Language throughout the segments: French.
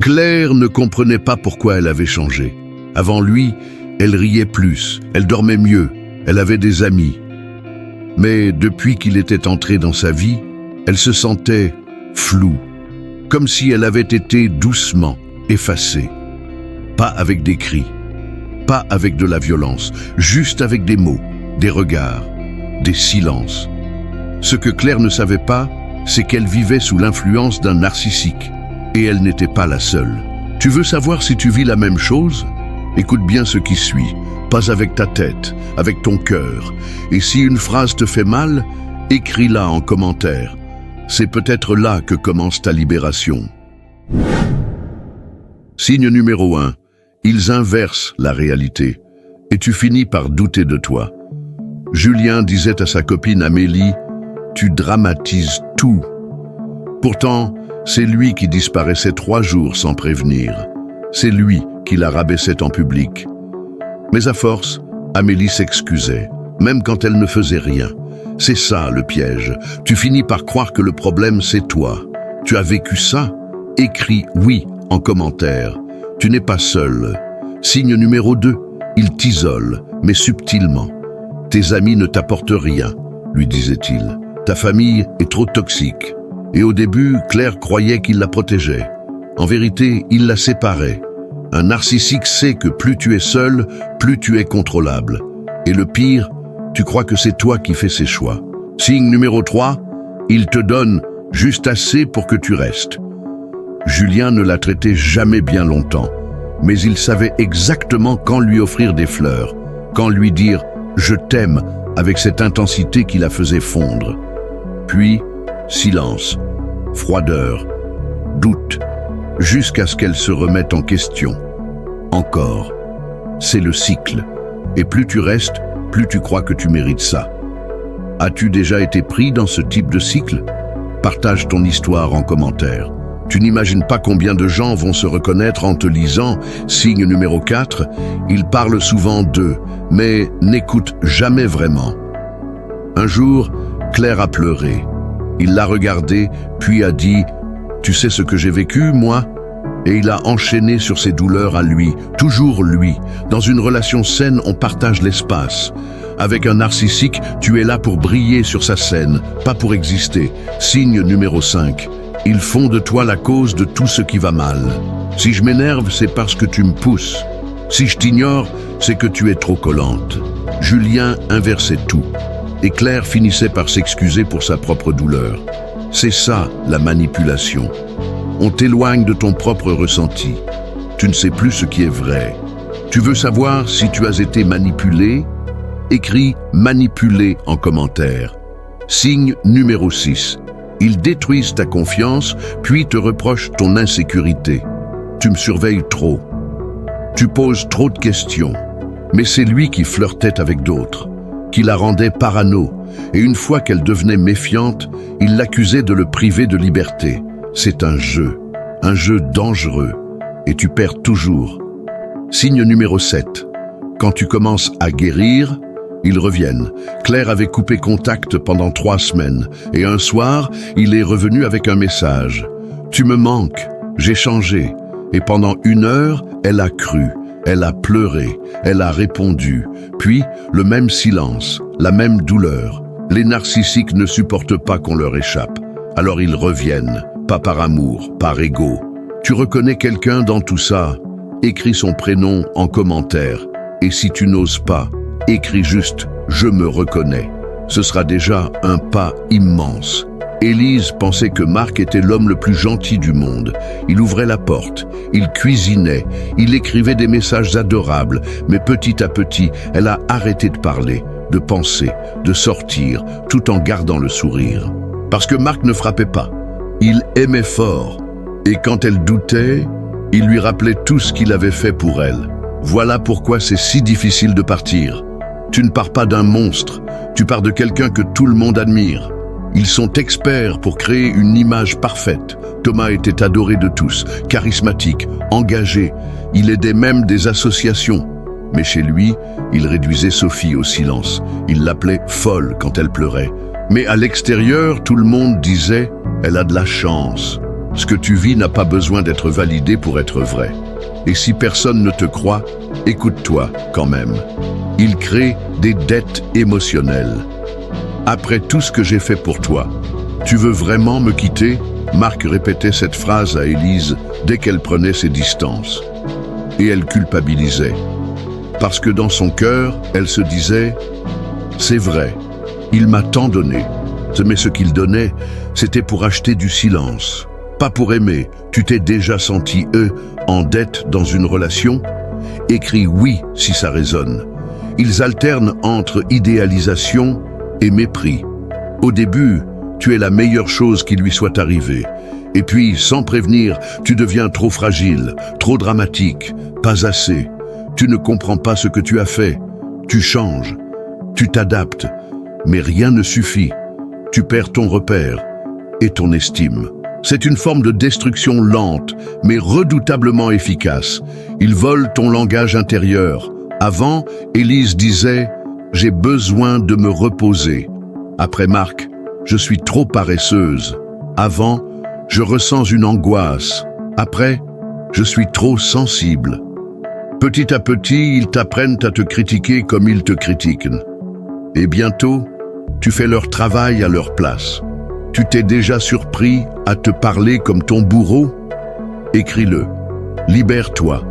Claire ne comprenait pas pourquoi elle avait changé. Avant lui, elle riait plus, elle dormait mieux, elle avait des amis. Mais depuis qu'il était entré dans sa vie, elle se sentait floue, comme si elle avait été doucement effacée. Pas avec des cris, pas avec de la violence, juste avec des mots, des regards, des silences. Ce que Claire ne savait pas, c'est qu'elle vivait sous l'influence d'un narcissique. Et elle n'était pas la seule. Tu veux savoir si tu vis la même chose? Écoute bien ce qui suit. Pas avec ta tête, avec ton cœur. Et si une phrase te fait mal, écris-la en commentaire. C'est peut-être là que commence ta libération. Signe numéro 1. Ils inversent la réalité. Et tu finis par douter de toi. Julien disait à sa copine Amélie, « Tu dramatises tout. » Pourtant, c'est lui qui disparaissait 3 jours sans prévenir. C'est lui qui la rabaissait en public. Mais à force, Amélie s'excusait, même quand elle ne faisait rien. C'est ça le piège. Tu finis par croire que le problème c'est toi. Tu as vécu ça? Écris « oui » en commentaire. Tu n'es pas seul. Signe numéro 2, il t'isole, mais subtilement. Tes amis ne t'apportent rien, lui disait-il. Ta famille est trop toxique. Et au début, Claire croyait qu'il la protégeait. En vérité, il la séparait. Un narcissique sait que plus tu es seul, plus tu es contrôlable. Et le pire, tu crois que c'est toi qui fais ses choix. Signe numéro 3, il te donne juste assez pour que tu restes. Julien ne la traitait jamais bien longtemps, mais il savait exactement quand lui offrir des fleurs, quand lui dire « je t'aime » avec cette intensité qui la faisait fondre. Puis, silence, froideur, doute, jusqu'à ce qu'elle se remette en question. Encore. C'est le cycle. Et plus tu restes, plus tu crois que tu mérites ça. As-tu déjà été pris dans ce type de cycle? Partage ton histoire en commentaire. Tu n'imagines pas combien de gens vont se reconnaître en te lisant. Signe numéro 4, ils parlent souvent d'eux, mais n'écoutent jamais vraiment. Un jour, Claire a pleuré. Il l'a regardé, puis a dit « Tu sais ce que j'ai vécu, moi ?» Et il a enchaîné sur ses douleurs à lui, toujours lui. Dans une relation saine, on partage l'espace. Avec un narcissique, tu es là pour briller sur sa scène, pas pour exister. Signe numéro 5. Ils font de toi la cause de tout ce qui va mal. Si je m'énerve, c'est parce que tu me pousses. Si je t'ignore, c'est que tu es trop collante. Julien inversait tout. Et Claire finissait par s'excuser pour sa propre douleur. C'est ça, la manipulation. On t'éloigne de ton propre ressenti. Tu ne sais plus ce qui est vrai. Tu veux savoir si tu as été manipulé? Écris « manipulé » en commentaire. Signe numéro 6. Ils détruisent ta confiance, puis te reprochent ton insécurité. Tu me surveilles trop. Tu poses trop de questions. Mais c'est lui qui flirtait avec d'autres, qui la rendait parano, et une fois qu'elle devenait méfiante, il l'accusait de le priver de liberté. C'est un jeu dangereux, et tu perds toujours. Signe numéro 7. Quand tu commences à guérir, ils reviennent. Claire avait coupé contact pendant 3 semaines, et un soir, il est revenu avec un message. « Tu me manques, j'ai changé. » Et pendant 1 heure, elle a cru. Elle a pleuré, elle a répondu, puis le même silence, la même douleur. Les narcissiques ne supportent pas qu'on leur échappe, alors ils reviennent, pas par amour, par ego. Tu reconnais quelqu'un dans tout ça? Écris son prénom en commentaire, et si tu n'oses pas, écris juste « Je me reconnais ». Ce sera déjà un pas immense. Élise pensait que Marc était l'homme le plus gentil du monde. Il ouvrait la porte, il cuisinait, il écrivait des messages adorables, mais petit à petit, elle a arrêté de parler, de penser, de sortir, tout en gardant le sourire. Parce que Marc ne frappait pas. Il aimait fort. Et quand elle doutait, il lui rappelait tout ce qu'il avait fait pour elle. Voilà pourquoi c'est si difficile de partir. Tu ne pars pas d'un monstre, tu pars de quelqu'un que tout le monde admire. Ils sont experts pour créer une image parfaite. Thomas était adoré de tous, charismatique, engagé. Il aidait même des associations. Mais chez lui, il réduisait Sophie au silence. Il l'appelait folle quand elle pleurait. Mais à l'extérieur, tout le monde disait « Elle a de la chance ». Ce que tu vis n'a pas besoin d'être validé pour être vrai. Et si personne ne te croit, écoute-toi quand même. Il crée des dettes émotionnelles. Après tout ce que j'ai fait pour toi, tu veux vraiment me quitter? Marc répétait cette phrase à Élise dès qu'elle prenait ses distances. Et elle culpabilisait. Parce que dans son cœur, elle se disait « C'est vrai, il m'a tant donné. Mais ce qu'il donnait, c'était pour acheter du silence. Pas pour aimer. Tu t'es déjà senti, en dette dans une relation? Écris oui si ça résonne. Ils alternent entre idéalisation et mépris. Au début, tu es la meilleure chose qui lui soit arrivée. Et puis, sans prévenir, tu deviens trop fragile, trop dramatique, pas assez. Tu ne comprends pas ce que tu as fait. Tu changes, tu t'adaptes, mais rien ne suffit. Tu perds ton repère et ton estime. C'est une forme de destruction lente, mais redoutablement efficace. Ils volent ton langage intérieur. Avant, Élise disait « J'ai besoin de me reposer ». Après Marc, « Je suis trop paresseuse ». Avant, « Je ressens une angoisse ». Après, « Je suis trop sensible ». Petit à petit, ils t'apprennent à te critiquer comme ils te critiquent. Et bientôt, tu fais leur travail à leur place. Tu t'es déjà surpris à te parler comme ton bourreau? Écris-le. Libère-toi.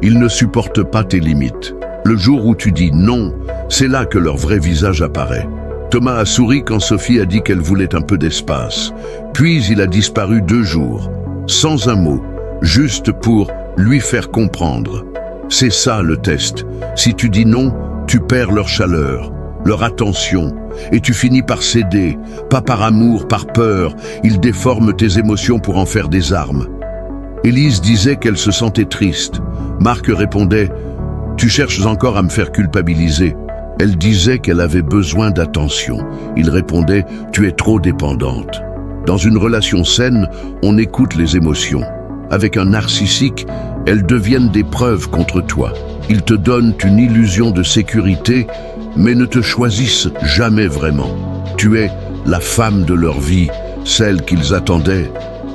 Ils ne supportent pas tes limites. Le jour où tu dis non, c'est là que leur vrai visage apparaît. Thomas a souri quand Sophie a dit qu'elle voulait un peu d'espace. Puis il a disparu 2 jours, sans un mot, juste pour lui faire comprendre. C'est ça le test. Si tu dis non, tu perds leur chaleur, leur attention, et tu finis par céder, pas par amour, par peur. Ils déforment tes émotions pour en faire des armes. Élise disait qu'elle se sentait triste. Marc répondait « Tu cherches encore à me faire culpabiliser ». Elle disait qu'elle avait besoin d'attention. Il répondait « Tu es trop dépendante ». Dans une relation saine, on écoute les émotions. Avec un narcissique, elles deviennent des preuves contre toi. Ils te donnent une illusion de sécurité, mais ne te choisissent jamais vraiment. Tu es la femme de leur vie, celle qu'ils attendaient,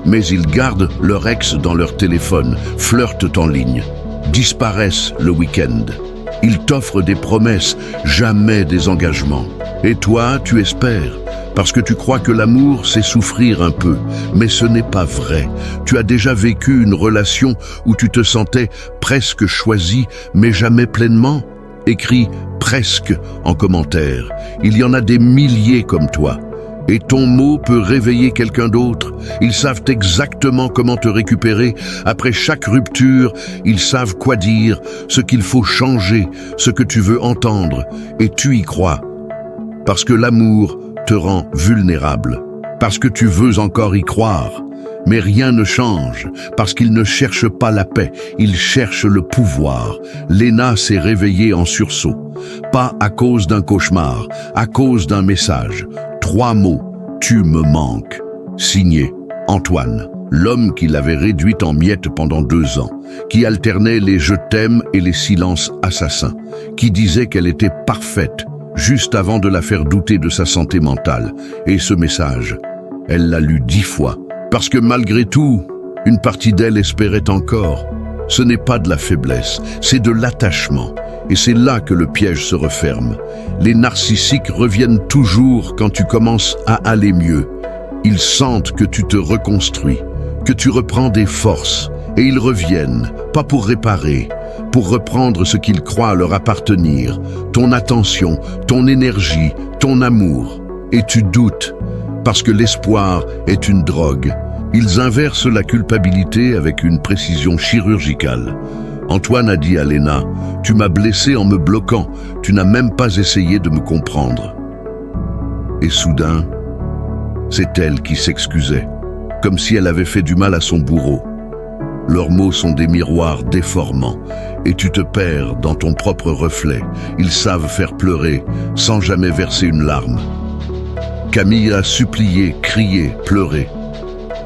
mais ils gardent leur ex dans leur téléphone, flirtent en ligne, disparaissent le week-end. Ils t'offrent des promesses, jamais des engagements. Et toi, tu espères, parce que tu crois que l'amour, c'est souffrir un peu. Mais ce n'est pas vrai. Tu as déjà vécu une relation où tu te sentais presque choisi, mais jamais pleinement. Écris « presque » en commentaire. Il y en a des milliers comme toi. Et ton mot peut réveiller quelqu'un d'autre. Ils savent exactement comment te récupérer. Après chaque rupture, ils savent quoi dire, ce qu'il faut changer, ce que tu veux entendre. Et tu y crois. Parce que l'amour te rend vulnérable. Parce que tu veux encore y croire. Mais rien ne change, parce qu'ils ne cherchent pas la paix, ils cherchent le pouvoir. Léna s'est réveillée en sursaut. Pas à cause d'un cauchemar, à cause d'un message. 3 mots, tu me manques. Signé Antoine, l'homme qui l'avait réduite en miettes pendant 2 ans, qui alternait les je t'aime et les silences assassins, qui disait qu'elle était parfaite, juste avant de la faire douter de sa santé mentale. Et ce message, elle l'a lu 10 fois. Parce que malgré tout, une partie d'elle espérait encore. Ce n'est pas de la faiblesse, c'est de l'attachement. Et c'est là que le piège se referme. Les narcissiques reviennent toujours quand tu commences à aller mieux. Ils sentent que tu te reconstruis, que tu reprends des forces. Et ils reviennent, pas pour réparer, pour reprendre ce qu'ils croient leur appartenir. Ton attention, ton énergie, ton amour. Et tu doutes. Parce que l'espoir est une drogue. Ils inversent la culpabilité avec une précision chirurgicale. Antoine a dit à Léna, « Tu m'as blessé en me bloquant, tu n'as même pas essayé de me comprendre. » Et soudain, c'est elle qui s'excusait, comme si elle avait fait du mal à son bourreau. Leurs mots sont des miroirs déformants, et tu te perds dans ton propre reflet. Ils savent faire pleurer, sans jamais verser une larme. Camille a supplié, crié, pleuré.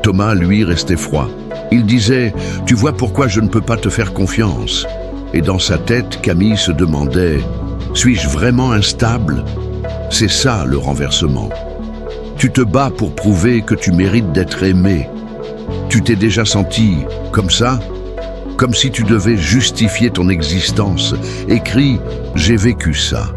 Thomas, lui, restait froid. Il disait « Tu vois pourquoi je ne peux pas te faire confiance ?» Et dans sa tête, Camille se demandait « Suis-je vraiment instable ?» C'est ça le renversement. Tu te bats pour prouver que tu mérites d'être aimé. Tu t'es déjà senti comme ça? Comme si tu devais justifier ton existence. Écris « J'ai vécu ça ».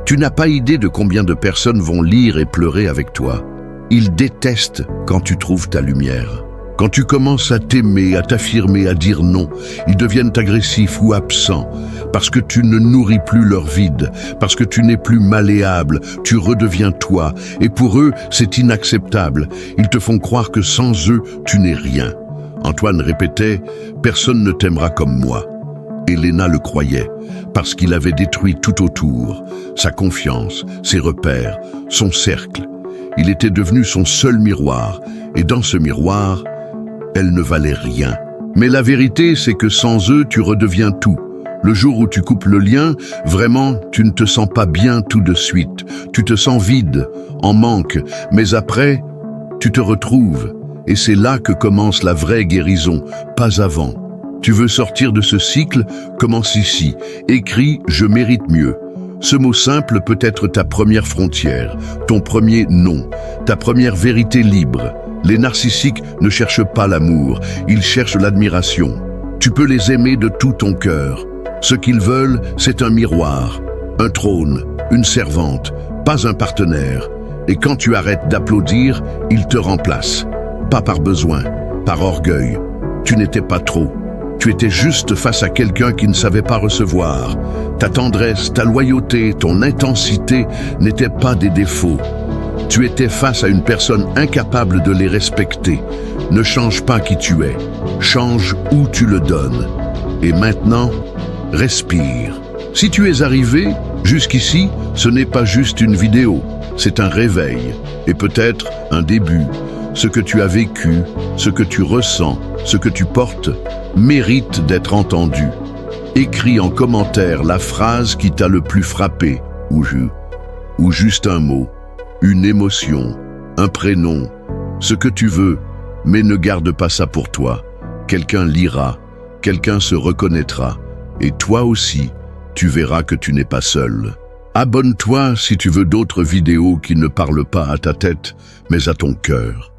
Tu n'as pas idée de combien de personnes vont lire et pleurer avec toi. Ils détestent quand tu trouves ta lumière. Quand tu commences à t'aimer, à t'affirmer, à dire non, ils deviennent agressifs ou absents parce que tu ne nourris plus leur vide, parce que tu n'es plus malléable, tu redeviens toi. Et pour eux, c'est inacceptable. Ils te font croire que sans eux, tu n'es rien. Antoine répétait « Personne ne t'aimera comme moi ». Elena le croyait, parce qu'il avait détruit tout autour, sa confiance, ses repères, son cercle. Il était devenu son seul miroir, et dans ce miroir, elle ne valait rien. Mais la vérité, c'est que sans eux, tu redeviens tout. Le jour où tu coupes le lien, vraiment, tu ne te sens pas bien tout de suite. Tu te sens vide, en manque, mais après, tu te retrouves. Et c'est là que commence la vraie guérison, pas avant. Tu veux sortir de ce cycle? Commence ici. Écris « Je mérite mieux ». Ce mot simple peut être ta première frontière, ton premier non, ta première vérité libre. Les narcissiques ne cherchent pas l'amour, ils cherchent l'admiration. Tu peux les aimer de tout ton cœur. Ce qu'ils veulent, c'est un miroir, un trône, une servante, pas un partenaire. Et quand tu arrêtes d'applaudir, ils te remplacent. Pas par besoin, par orgueil. Tu n'étais pas trop. Tu étais juste face à quelqu'un qui ne savait pas recevoir. Ta tendresse, ta loyauté, ton intensité n'étaient pas des défauts. Tu étais face à une personne incapable de les respecter. Ne change pas qui tu es. Change où tu le donnes. Et maintenant, respire. Si tu es arrivé jusqu'ici, ce n'est pas juste une vidéo. C'est un réveil. Et peut-être un début. Ce que tu as vécu, ce que tu ressens, ce que tu portes, mérite d'être entendu. Écris en commentaire la phrase qui t'a le plus frappé, ou juste un mot, une émotion, un prénom, ce que tu veux, mais ne garde pas ça pour toi. Quelqu'un lira, quelqu'un se reconnaîtra, et toi aussi, tu verras que tu n'es pas seul. Abonne-toi si tu veux d'autres vidéos qui ne parlent pas à ta tête, mais à ton cœur.